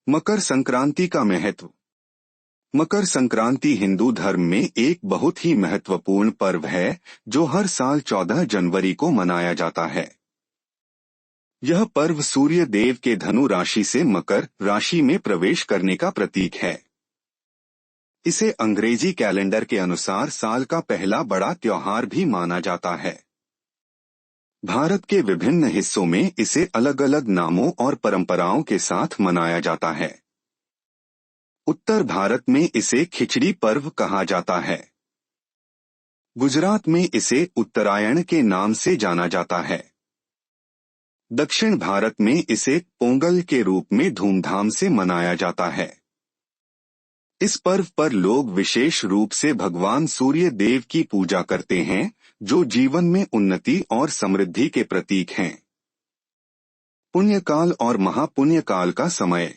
मकर संक्रांति का महत्व। मकर संक्रांति हिंदू धर्म में एक बहुत ही महत्वपूर्ण पर्व है जो हर साल 14 जनवरी को मनाया जाता है। यह पर्व सूर्य देव के धनु राशि से मकर राशि में प्रवेश करने का प्रतीक है। इसे अंग्रेजी कैलेंडर के अनुसार साल का पहला बड़ा त्योहार भी माना जाता है। भारत के विभिन्न हिस्सों में इसे अलग अलग नामों और परंपराओं के साथ मनाया जाता है। उत्तर भारत में इसे खिचड़ी पर्व कहा जाता है। गुजरात में इसे उत्तरायण के नाम से जाना जाता है। दक्षिण भारत में इसे पोंगल के रूप में धूमधाम से मनाया जाता है। इस पर्व पर लोग विशेष रूप से भगवान सूर्य देव की पूजा करते हैं, जो जीवन में उन्नति और समृद्धि के प्रतीक हैं। पुण्यकाल और महापुण्यकाल का समय।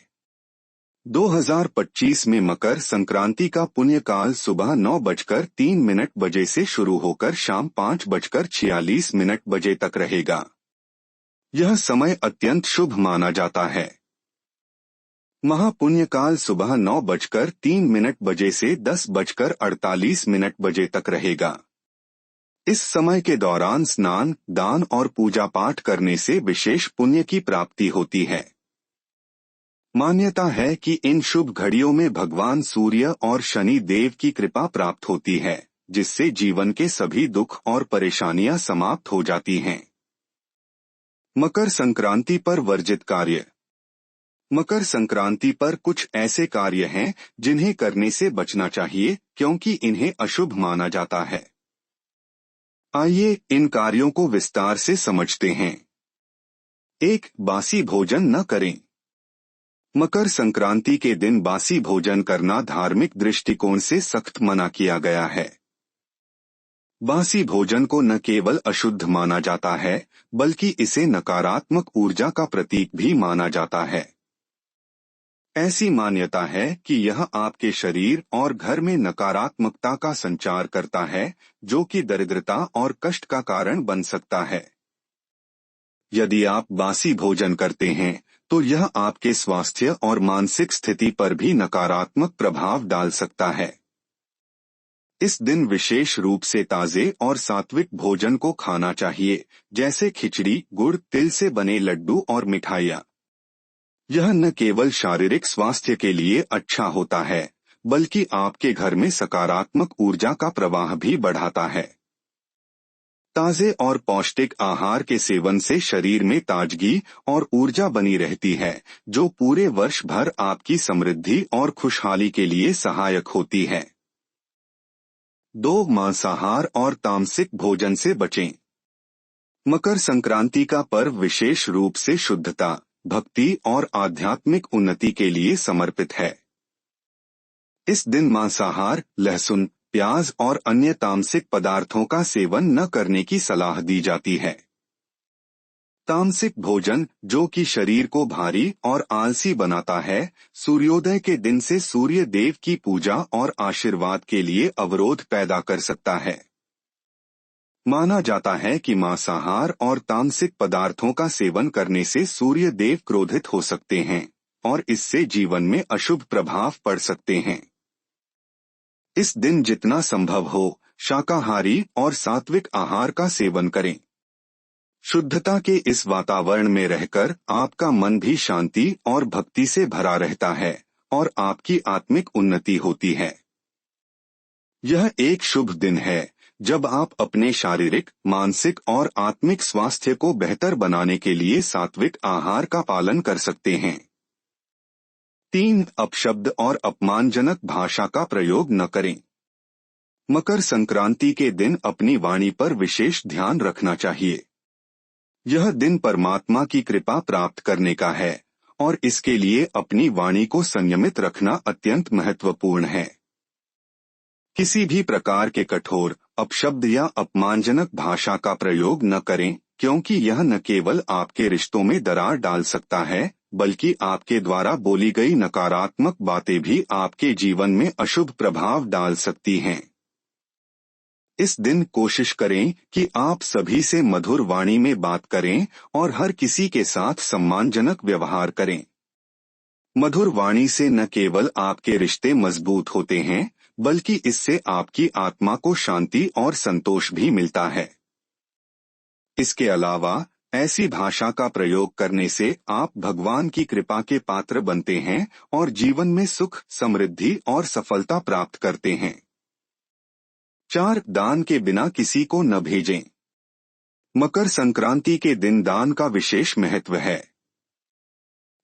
2025 में मकर संक्रांति का पुण्यकाल सुबह 9:03 बजे से शुरू होकर शाम 5:46 बजे तक रहेगा। यह समय अत्यंत शुभ माना जाता है। महापुण्यकाल सुबह 9:03 बजे से 10:48 बजे तक रहेगा। इस समय के दौरान स्नान, दान और पूजा पाठ करने से विशेष पुण्य की प्राप्ति होती है। मान्यता है कि इन शुभ घड़ियों में भगवान सूर्य और शनि देव की कृपा प्राप्त होती है, जिससे जीवन के सभी दुख और परेशानियां समाप्त हो जाती हैं। मकर संक्रांति पर वर्जित कार्य। मकर संक्रांति पर कुछ ऐसे कार्य हैं जिन्हें करने से बचना चाहिए, क्योंकि इन्हें अशुभ माना जाता है। आइए इन कार्यों को विस्तार से समझते हैं। 1. बासी भोजन न करें। मकर संक्रांति के दिन बासी भोजन करना धार्मिक दृष्टिकोण से सख्त मना किया गया है। बासी भोजन को न केवल अशुद्ध माना जाता है, बल्कि इसे नकारात्मक ऊर्जा का प्रतीक भी माना जाता है। ऐसी मान्यता है कि यह आपके शरीर और घर में नकारात्मकता का संचार करता है, जो कि दरिद्रता और कष्ट का कारण बन सकता है। यदि आप बासी भोजन करते हैं, तो यह आपके स्वास्थ्य और मानसिक स्थिति पर भी नकारात्मक प्रभाव डाल सकता है। इस दिन विशेष रूप से ताजे और सात्विक भोजन को खाना चाहिए, जैसे खिचड़ी, गुड़, तिल से बने लड्डू और मिठाइयाँ। यह न केवल शारीरिक स्वास्थ्य के लिए अच्छा होता है, बल्कि आपके घर में सकारात्मक ऊर्जा का प्रवाह भी बढ़ाता है। ताजे और पौष्टिक आहार के सेवन से शरीर में ताजगी और ऊर्जा बनी रहती है, जो पूरे वर्ष भर आपकी समृद्धि और खुशहाली के लिए सहायक होती है। 2. मांसाहार और तामसिक भोजन से बचें। मकर संक्रांति का पर्व विशेष रूप से शुद्धता, भक्ति और आध्यात्मिक उन्नति के लिए समर्पित है। इस दिन मांसाहार, लहसुन, प्याज और अन्य तामसिक पदार्थों का सेवन न करने की सलाह दी जाती है। तामसिक भोजन, जो कि शरीर को भारी और आलसी बनाता है, सूर्योदय के दिन से सूर्य देव की पूजा और आशीर्वाद के लिए अवरोध पैदा कर सकता है। माना जाता है कि मांसाहार और तामसिक पदार्थों का सेवन करने से सूर्य देव क्रोधित हो सकते हैं और इससे जीवन में अशुभ प्रभाव पड़ सकते हैं। इस दिन जितना संभव हो, शाकाहारी और सात्विक आहार का सेवन करें। शुद्धता के इस वातावरण में रहकर आपका मन भी शांति और भक्ति से भरा रहता है और आपकी आत्मिक उन्नति होती है। यह एक शुभ दिन है जब आप अपने शारीरिक, मानसिक और आत्मिक स्वास्थ्य को बेहतर बनाने के लिए सात्विक आहार का पालन कर सकते हैं। 3. अपशब्द और अपमानजनक भाषा का प्रयोग न करें। मकर संक्रांति के दिन अपनी वाणी पर विशेष ध्यान रखना चाहिए। यह दिन परमात्मा की कृपा प्राप्त करने का है और इसके लिए अपनी वाणी को संयमित रखना अत्यंत महत्वपूर्ण है। किसी भी प्रकार के कठोर, अपशब्द या अपमानजनक भाषा का प्रयोग न करें, क्योंकि यह न केवल आपके रिश्तों में दरार डाल सकता है, बल्कि आपके द्वारा बोली गई नकारात्मक बातें भी आपके जीवन में अशुभ प्रभाव डाल सकती हैं। इस दिन कोशिश करें कि आप सभी से मधुर वाणी में बात करें और हर किसी के साथ सम्मानजनक व्यवहार करें। मधुर वाणी से न केवल आपके रिश्ते मजबूत होते हैं, बल्कि इससे आपकी आत्मा को शांति और संतोष भी मिलता है। इसके अलावा ऐसी भाषा का प्रयोग करने से आप भगवान की कृपा के पात्र बनते हैं और जीवन में सुख, समृद्धि और सफलता प्राप्त करते हैं। 4. दान के बिना किसी को न भेजें। मकर संक्रांति के दिन दान का विशेष महत्व है।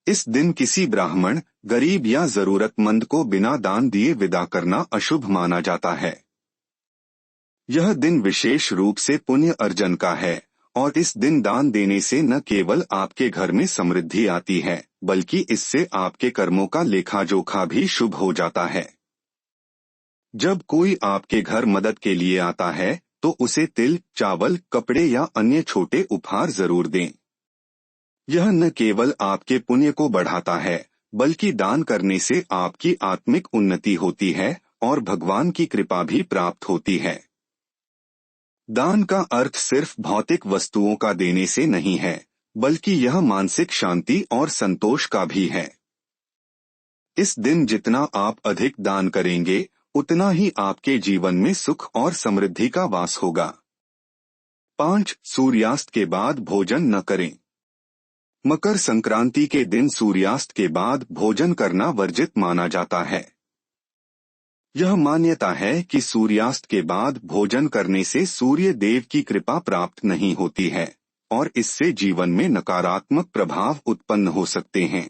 इस दिन किसी ब्राह्मण, गरीब या जरूरतमंद को बिना दान दिए विदा करना अशुभ माना जाता है। यह दिन विशेष रूप से पुण्य अर्जन का है और इस दिन दान देने से न केवल आपके घर में समृद्धि आती है, बल्कि इससे आपके कर्मों का लेखा जोखा भी शुभ हो जाता है। जब कोई आपके घर मदद के लिए आता है तो उसे तिल, चावल, कपड़े या अन्य छोटे उपहार जरूर दें। यह न केवल आपके पुण्य को बढ़ाता है, बल्कि दान करने से आपकी आत्मिक उन्नति होती है और भगवान की कृपा भी प्राप्त होती है। दान का अर्थ सिर्फ भौतिक वस्तुओं का देने से नहीं है, बल्कि यह मानसिक शांति और संतोष का भी है। इस दिन जितना आप अधिक दान करेंगे, उतना ही आपके जीवन में सुख और समृद्धि का वास होगा। 5. सूर्यास्त के बाद भोजन न करें। मकर संक्रांति के दिन सूर्यास्त के बाद भोजन करना वर्जित माना जाता है। यह मान्यता है कि सूर्यास्त के बाद भोजन करने से सूर्य देव की कृपा प्राप्त नहीं होती है और इससे जीवन में नकारात्मक प्रभाव उत्पन्न हो सकते हैं।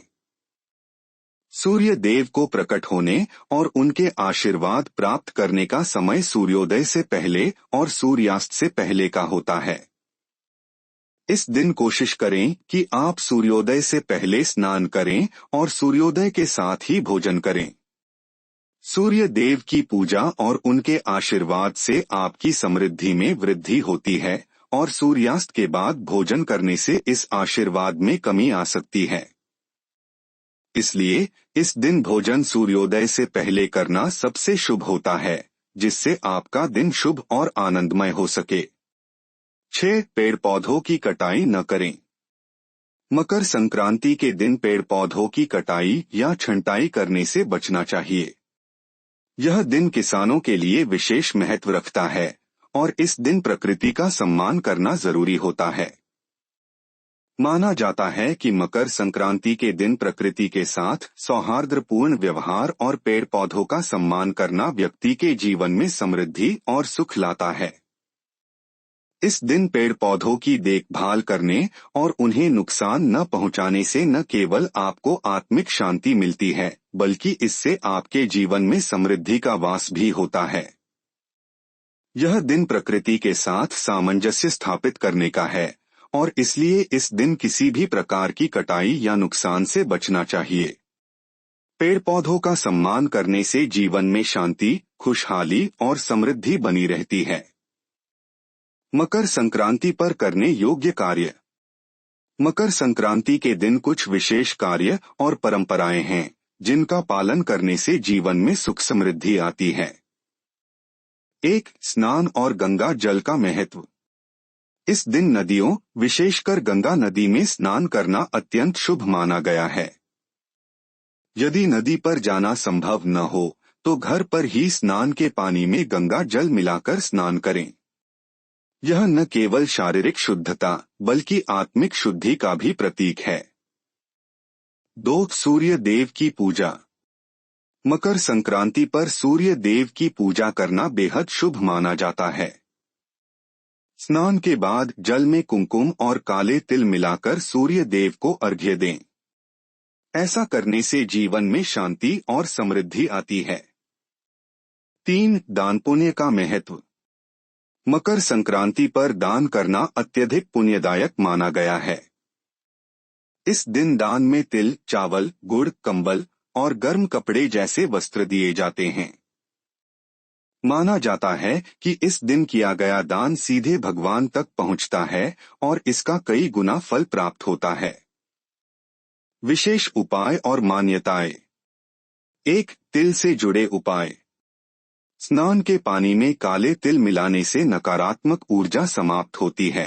सूर्य देव को प्रकट होने और उनके आशीर्वाद प्राप्त करने का समय सूर्योदय से पहले और सूर्यास्त से पहले का होता है। इस दिन कोशिश करें कि आप सूर्योदय से पहले स्नान करें और सूर्योदय के साथ ही भोजन करें। सूर्य देव की पूजा और उनके आशीर्वाद से आपकी समृद्धि में वृद्धि होती है और सूर्यास्त के बाद भोजन करने से इस आशीर्वाद में कमी आ सकती है। इसलिए इस दिन भोजन सूर्योदय से पहले करना सबसे शुभ होता है, जिससे आपका दिन शुभ और आनंदमय हो सके। 6. पेड़ पौधों की कटाई न करें। मकर संक्रांति के दिन पेड़ पौधों की कटाई या छंटाई करने से बचना चाहिए। यह दिन किसानों के लिए विशेष महत्व रखता है और इस दिन प्रकृति का सम्मान करना जरूरी होता है। माना जाता है कि मकर संक्रांति के दिन प्रकृति के साथ सौहार्दपूर्ण व्यवहार और पेड़ पौधों का सम्मान करना व्यक्ति के जीवन में समृद्धि और सुख लाता है। इस दिन पेड़ पौधों की देखभाल करने और उन्हें नुकसान न पहुंचाने से न केवल आपको आत्मिक शांति मिलती है, बल्कि इससे आपके जीवन में समृद्धि का वास भी होता है। यह दिन प्रकृति के साथ सामंजस्य स्थापित करने का है और इसलिए इस दिन किसी भी प्रकार की कटाई या नुकसान से बचना चाहिए। पेड़ पौधों का सम्मान करने से जीवन में शांति, खुशहाली और समृद्धि बनी रहती है। मकर संक्रांति पर करने योग्य कार्य। मकर संक्रांति के दिन कुछ विशेष कार्य और परंपराएं हैं, जिनका पालन करने से जीवन में सुख समृद्धि आती है। 1. स्नान और गंगा जल का महत्व। इस दिन नदियों, विशेषकर गंगा नदी में स्नान करना अत्यंत शुभ माना गया है। यदि नदी पर जाना संभव न हो तो घर पर ही स्नान के पानी में गंगा जल मिलाकर स्नान करें। यह न केवल शारीरिक शुद्धता बल्कि आत्मिक शुद्धि का भी प्रतीक है। 2. सूर्य देव की पूजा। मकर संक्रांति पर सूर्य देव की पूजा करना बेहद शुभ माना जाता है। स्नान के बाद जल में कुमकुम और काले तिल मिलाकर सूर्य देव को अर्घ्य दें। ऐसा करने से जीवन में शांति और समृद्धि आती है। 3. दान पुण्य का महत्व। मकर संक्रांति पर दान करना अत्यधिक पुण्यदायक माना गया है। इस दिन दान में तिल, चावल, गुड़, कंबल और गर्म कपड़े जैसे वस्त्र दिए जाते हैं। माना जाता है कि इस दिन किया गया दान सीधे भगवान तक पहुंचता है और इसका कई गुना फल प्राप्त होता है। विशेष उपाय और मान्यताएं। 1. तिल से जुड़े उपाय। स्नान के पानी में काले तिल मिलाने से नकारात्मक ऊर्जा समाप्त होती है।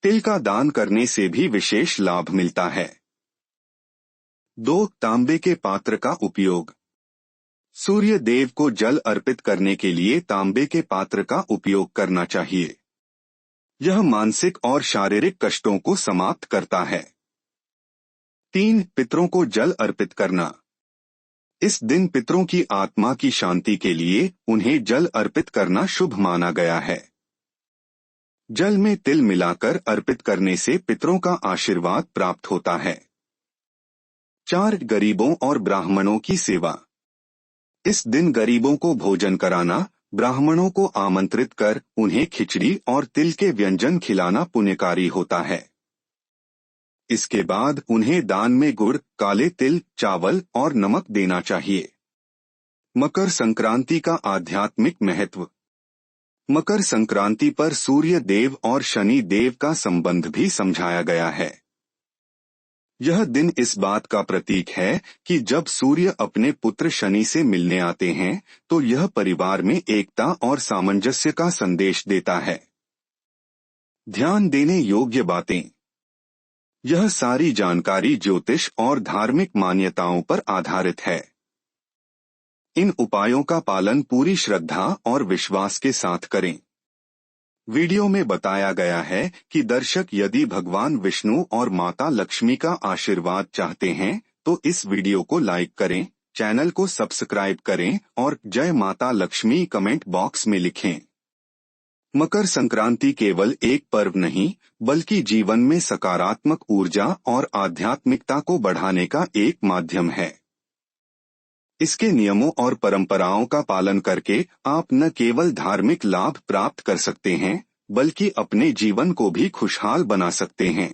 तिल का दान करने से भी विशेष लाभ मिलता है। 2. तांबे के पात्र का उपयोग। सूर्य देव को जल अर्पित करने के लिए तांबे के पात्र का उपयोग करना चाहिए। यह मानसिक और शारीरिक कष्टों को समाप्त करता है। 3. पितरों को जल अर्पित करना। इस दिन पितरों की आत्मा की शांति के लिए उन्हें जल अर्पित करना शुभ माना गया है। जल में तिल मिलाकर अर्पित करने से पितरों का आशीर्वाद प्राप्त होता है। 4. गरीबों और ब्राह्मणों की सेवा। इस दिन गरीबों को भोजन कराना, ब्राह्मणों को आमंत्रित कर उन्हें खिचड़ी और तिल के व्यंजन खिलाना पुण्यकारी होता है। इसके बाद उन्हें दान में गुड़, काले तिल, चावल और नमक देना चाहिए। मकर संक्रांति का आध्यात्मिक महत्व। मकर संक्रांति पर सूर्य देव और शनि देव का संबंध भी समझाया गया है। यह दिन इस बात का प्रतीक है कि जब सूर्य अपने पुत्र शनि से मिलने आते हैं तो यह परिवार में एकता और सामंजस्य का संदेश देता है। ध्यान देने योग्य बातें। यह सारी जानकारी ज्योतिष और धार्मिक मान्यताओं पर आधारित है। इन उपायों का पालन पूरी श्रद्धा और विश्वास के साथ करें। वीडियो में बताया गया है कि दर्शक यदि भगवान विष्णु और माता लक्ष्मी का आशीर्वाद चाहते हैं तो इस वीडियो को लाइक करें, चैनल को सब्सक्राइब करें और जय माता लक्ष्मी कमेंट बॉक्स में लिखें। मकर संक्रांति केवल एक पर्व नहीं बल्कि जीवन में सकारात्मक ऊर्जा और आध्यात्मिकता को बढ़ाने का एक माध्यम है। इसके नियमों और परंपराओं का पालन करके आप न केवल धार्मिक लाभ प्राप्त कर सकते हैं बल्कि अपने जीवन को भी खुशहाल बना सकते हैं।